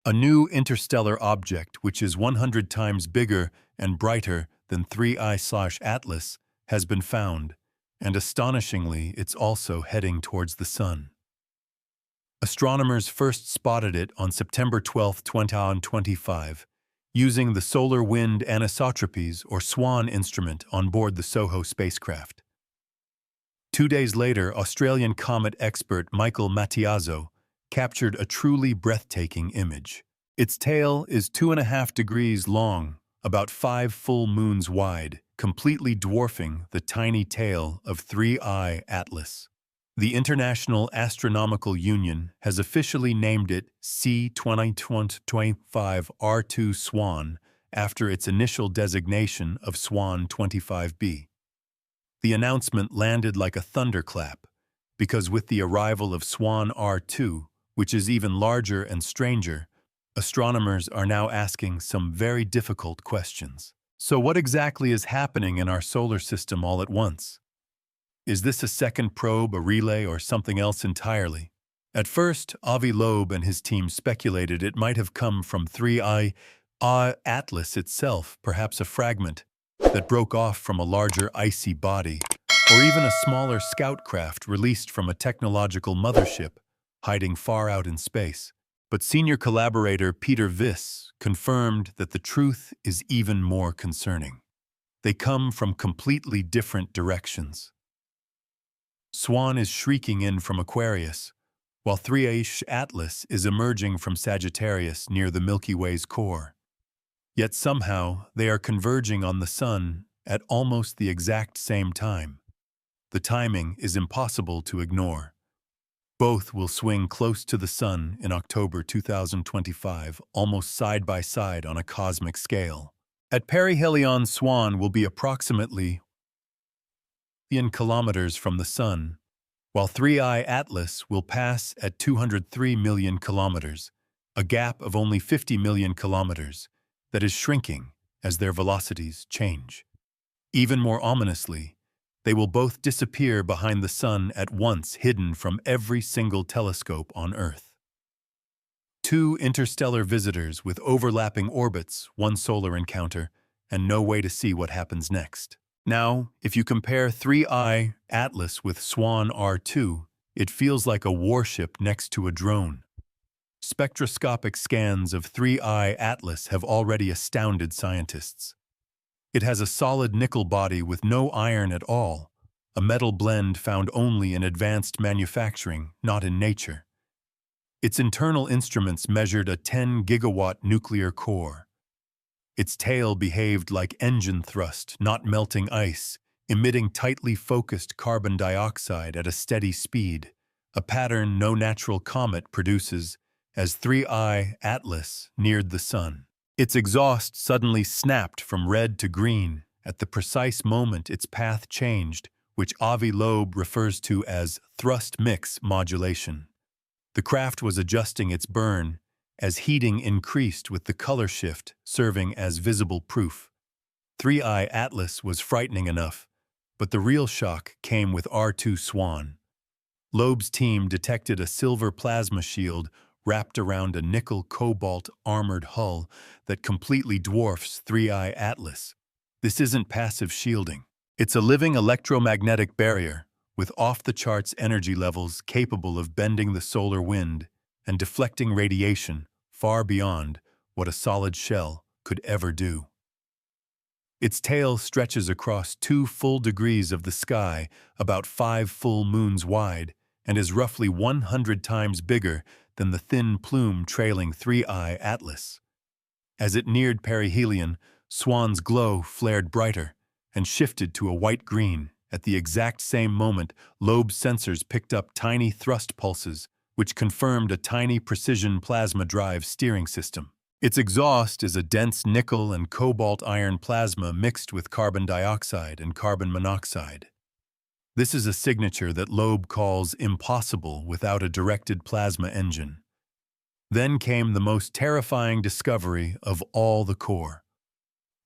A new interstellar object, which is 100 times bigger and brighter than 3I/Atlas, has been found, and astonishingly, it's also heading towards the Sun. Astronomers first spotted it on September 12, 2025, using the Solar Wind Anisotropies or SWAN instrument on board the SOHO spacecraft. 2 days later, Australian comet expert Michael Mattiazzo captured a truly breathtaking image. Its tail is 2.5 degrees long, about 5 full moons wide, completely dwarfing the tiny tail of 3I Atlas. The International Astronomical Union has officially named it C2025 R2 SWAN after its initial designation of SWAN 25b. The announcement landed like a thunderclap, because with the arrival of SWAN R2, which is even larger and stranger, astronomers are now asking some very difficult questions. So what exactly is happening in our solar system all at once? Is this a second probe, a relay, or something else entirely? At first, Avi Loeb and his team speculated it might have come from 3I Atlas itself, perhaps a fragment that broke off from a larger icy body, or even a smaller scout craft released from a technological mothership hiding far out in space. But senior collaborator Peter Viss confirmed that the truth is even more concerning. They come from completely different directions. SWAN is shrieking in from Aquarius, while 3I Atlas is emerging from Sagittarius near the Milky Way's core. Yet somehow they are converging on the Sun at almost the exact same time. The timing is impossible to ignore. Both will swing close to the Sun in October 2025, almost side by side on a cosmic scale. At perihelion, SWAN will be approximately 1 kilometers from the Sun, while 3I Atlas will pass at 203 million kilometers, a gap of only 50 million kilometers that is shrinking as their velocities change. Even more ominously, they will both disappear behind the Sun at once, hidden from every single telescope on Earth. Two interstellar visitors with overlapping orbits, one solar encounter, and no way to see what happens next. Now, if you compare 3I Atlas with SWAN R2, it feels like a warship next to a drone. Spectroscopic scans of 3I Atlas have already astounded scientists. It has a solid nickel body with no iron at all, a metal blend found only in advanced manufacturing, not in nature. Its internal instruments measured a 10-gigawatt nuclear core. Its tail behaved like engine thrust, not melting ice, emitting tightly focused carbon dioxide at a steady speed, a pattern no natural comet produces as 3I Atlas neared the Sun. Its exhaust suddenly snapped from red to green at the precise moment its path changed, which Avi Loeb refers to as thrust mix modulation. The craft was adjusting its burn as heating increased with the color shift serving as visible proof. 3I Atlas was frightening enough, but the real shock came with R2 SWAN. Loeb's team detected a silver plasma shield wrapped around a nickel-cobalt armored hull that completely dwarfs 3I Atlas. This isn't passive shielding. It's a living electromagnetic barrier with off-the-charts energy levels capable of bending the solar wind and deflecting radiation far beyond what a solid shell could ever do. Its tail stretches across 2 full degrees of the sky, about 5 full moons wide, and is roughly 100 times bigger than the thin plume trailing 3I Atlas. As it neared perihelion, SWAN's glow flared brighter and shifted to a white-green. At the exact same moment, Loeb's sensors picked up tiny thrust pulses, which confirmed a tiny precision plasma drive steering system. Its exhaust is a dense nickel and cobalt iron plasma mixed with carbon dioxide and carbon monoxide. This is a signature that Loeb calls impossible without a directed plasma engine. Then came the most terrifying discovery of all the core.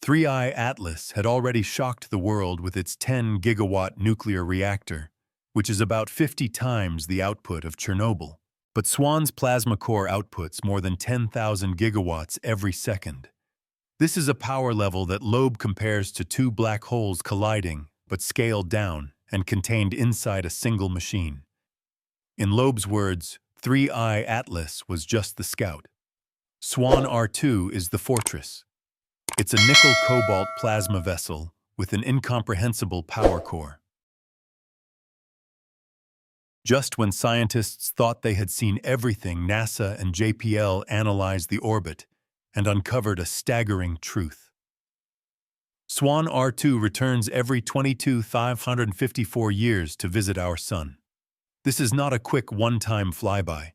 3I Atlas had already shocked the world with its 10-gigawatt nuclear reactor, which is about 50 times the output of Chernobyl. But Swan's plasma core outputs more than 10,000 gigawatts every second. This is a power level that Loeb compares to two black holes colliding, but scaled down and contained inside a single machine. In Loeb's words, 3I Atlas was just the scout. Swan R2 is the fortress. It's a nickel-cobalt plasma vessel with an incomprehensible power core. Just when scientists thought they had seen everything, NASA and JPL analyzed the orbit and uncovered a staggering truth. Swan R2 returns every 22,554 years to visit our Sun. This is not a quick one-time flyby.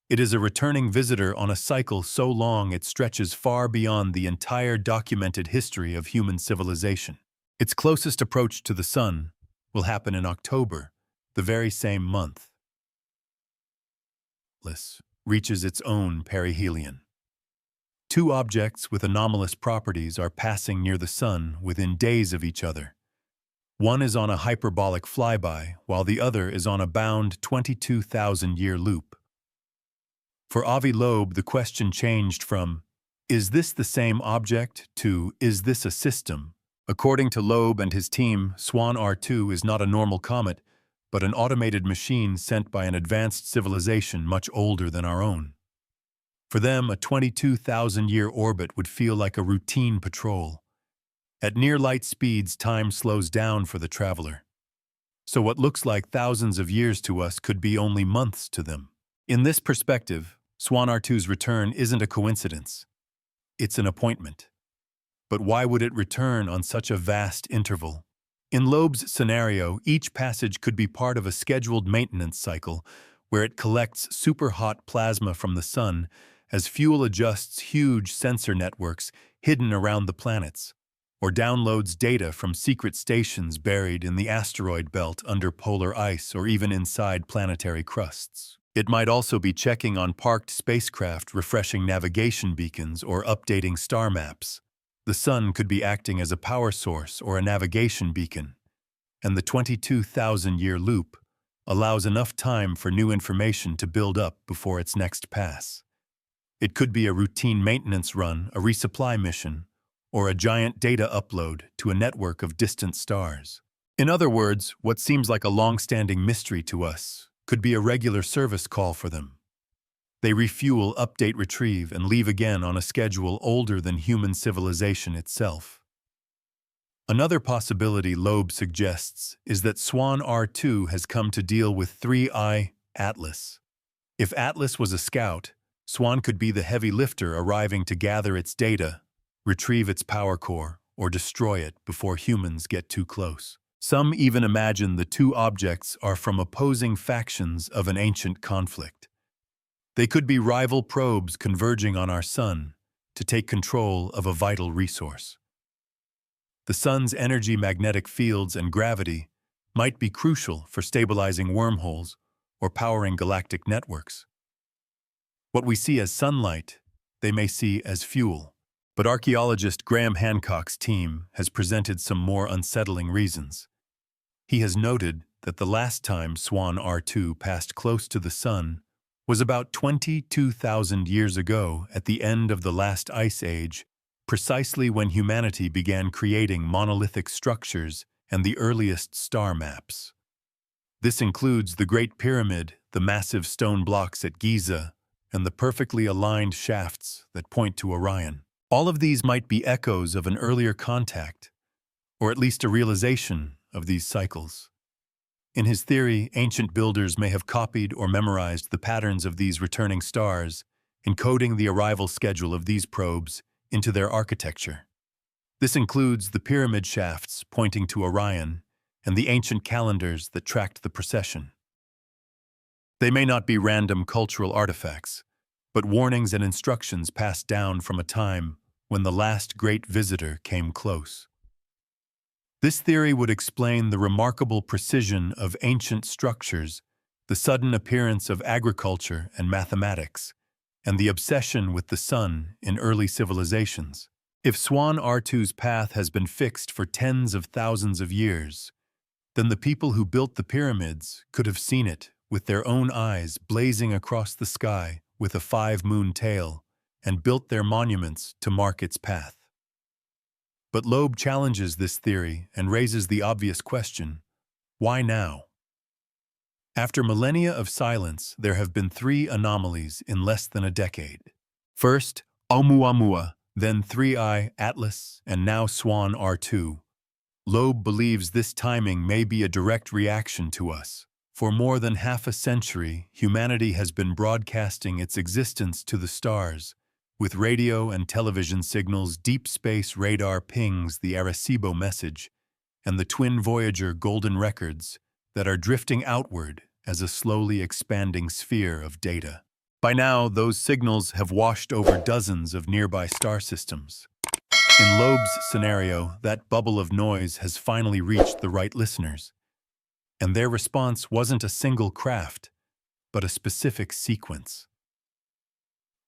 It is a returning visitor on a cycle so long it stretches far beyond the entire documented history of human civilization. Its closest approach to the Sun will happen in October, the very same month. Atlas reaches its own perihelion. Two objects with anomalous properties are passing near the Sun within days of each other. One is on a hyperbolic flyby, while the other is on a bound 22,000-year loop. For Avi Loeb, the question changed from, "Is this the same object?" to, "Is this a system?" According to Loeb and his team, Swan R2 is not a normal comet, but an automated machine sent by an advanced civilization much older than our own. For them, a 22,000-year orbit would feel like a routine patrol. At near-light speeds, time slows down for the traveler. So what looks like thousands of years to us could be only months to them. In this perspective, Swan R2's return isn't a coincidence. It's an appointment. But why would it return on such a vast interval? In Loeb's scenario, each passage could be part of a scheduled maintenance cycle where it collects super-hot plasma from the Sun as fuel adjusts huge sensor networks hidden around the planets, or downloads data from secret stations buried in the asteroid belt under polar ice or even inside planetary crusts. It might also be checking on parked spacecraft, refreshing navigation beacons, or updating star maps. The Sun could be acting as a power source or a navigation beacon, and the 22,000-year loop allows enough time for new information to build up before its next pass. It could be a routine maintenance run, a resupply mission, or a giant data upload to a network of distant stars. In other words, what seems like a long-standing mystery to us could be a regular service call for them. They refuel, update, retrieve, and leave again on a schedule older than human civilization itself. Another possibility Loeb suggests is that Swan R2 has come to deal with 3I Atlas. If Atlas was a scout, Swan could be the heavy lifter arriving to gather its data, retrieve its power core, or destroy it before humans get too close. Some even imagine the two objects are from opposing factions of an ancient conflict. They could be rival probes converging on our Sun to take control of a vital resource. The Sun's energy, magnetic fields, and gravity might be crucial for stabilizing wormholes or powering galactic networks. What we see as sunlight, they may see as fuel. But archaeologist Graham Hancock's team has presented some more unsettling reasons. He has noted that the last time Swan R2 passed close to the Sun was about 22,000 years ago at the end of the last ice age, precisely when humanity began creating monolithic structures and the earliest star maps. This includes the Great Pyramid, the massive stone blocks at Giza, and the perfectly aligned shafts that point to Orion. All of these might be echoes of an earlier contact, or at least a realization of these cycles. In his theory, ancient builders may have copied or memorized the patterns of these returning stars, encoding the arrival schedule of these probes into their architecture. This includes the pyramid shafts pointing to Orion and the ancient calendars that tracked the procession. They may not be random cultural artifacts, but warnings and instructions passed down from a time when the last great visitor came close. This theory would explain the remarkable precision of ancient structures, the sudden appearance of agriculture and mathematics, and the obsession with the Sun in early civilizations. If Swan R2's path has been fixed for tens of thousands of years, then the people who built the pyramids could have seen it with their own eyes blazing across the sky with a five-moon tail, and built their monuments to mark its path. But Loeb challenges this theory and raises the obvious question, why now? After millennia of silence, there have been three anomalies in less than a decade. First, Oumuamua, then 3I, Atlas, and now Swan R2. Loeb believes this timing may be a direct reaction to us. For more than half a century, humanity has been broadcasting its existence to the stars. With radio and television signals, deep space radar pings the Arecibo message, and the twin Voyager golden records that are drifting outward as a slowly expanding sphere of data. By now, those signals have washed over dozens of nearby star systems. In Loeb's scenario, that bubble of noise has finally reached the right listeners, and their response wasn't a single craft, but a specific sequence.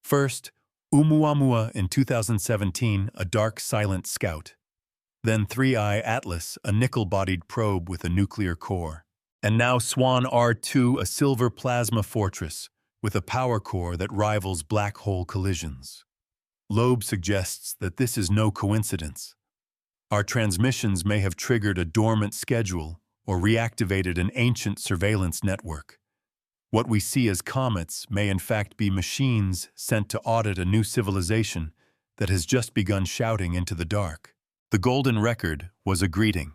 First, Oumuamua in 2017, a dark, silent scout. Then 3I Atlas, a nickel-bodied probe with a nuclear core. And now Swan R2, a silver plasma fortress with a power core that rivals black hole collisions. Loeb suggests that this is no coincidence. Our transmissions may have triggered a dormant schedule or reactivated an ancient surveillance network. What we see as comets may in fact be machines sent to audit a new civilization that has just begun shouting into the dark. The golden record was a greeting.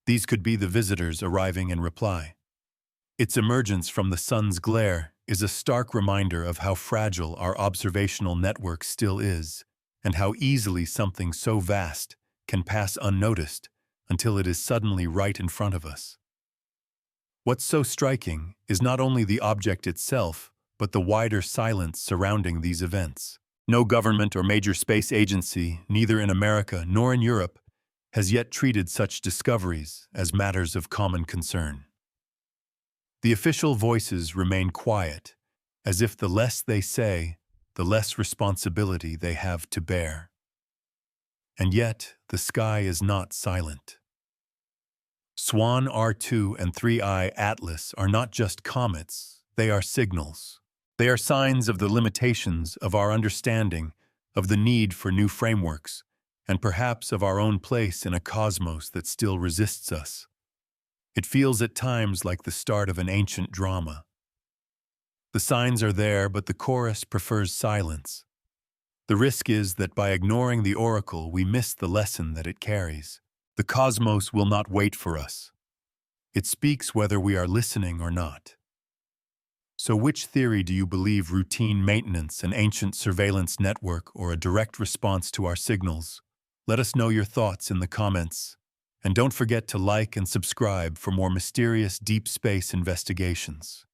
These could be the visitors arriving in reply. Its emergence from the sun's glare is a stark reminder of how fragile our observational network still is, and how easily something so vast can pass unnoticed until it is suddenly right in front of us. What's so striking is not only the object itself, but the wider silence surrounding these events. No government or major space agency, neither in America nor in Europe, has yet treated such discoveries as matters of common concern. The official voices remain quiet, as if the less they say, the less responsibility they have to bear. And yet, the sky is not silent. Swan R2 and 3I Atlas are not just comets, they are signals. They are signs of the limitations of our understanding, of the need for new frameworks, and perhaps of our own place in a cosmos that still resists us. It feels at times like the start of an ancient drama. The signs are there, but the chorus prefers silence. The risk is that by ignoring the oracle, we miss the lesson that it carries. The cosmos will not wait for us. It speaks whether we are listening or not. So which theory do you believe, routine maintenance, an ancient surveillance network, or a direct response to our signals? Let us know your thoughts in the comments. And don't forget to like and subscribe for more mysterious deep space investigations.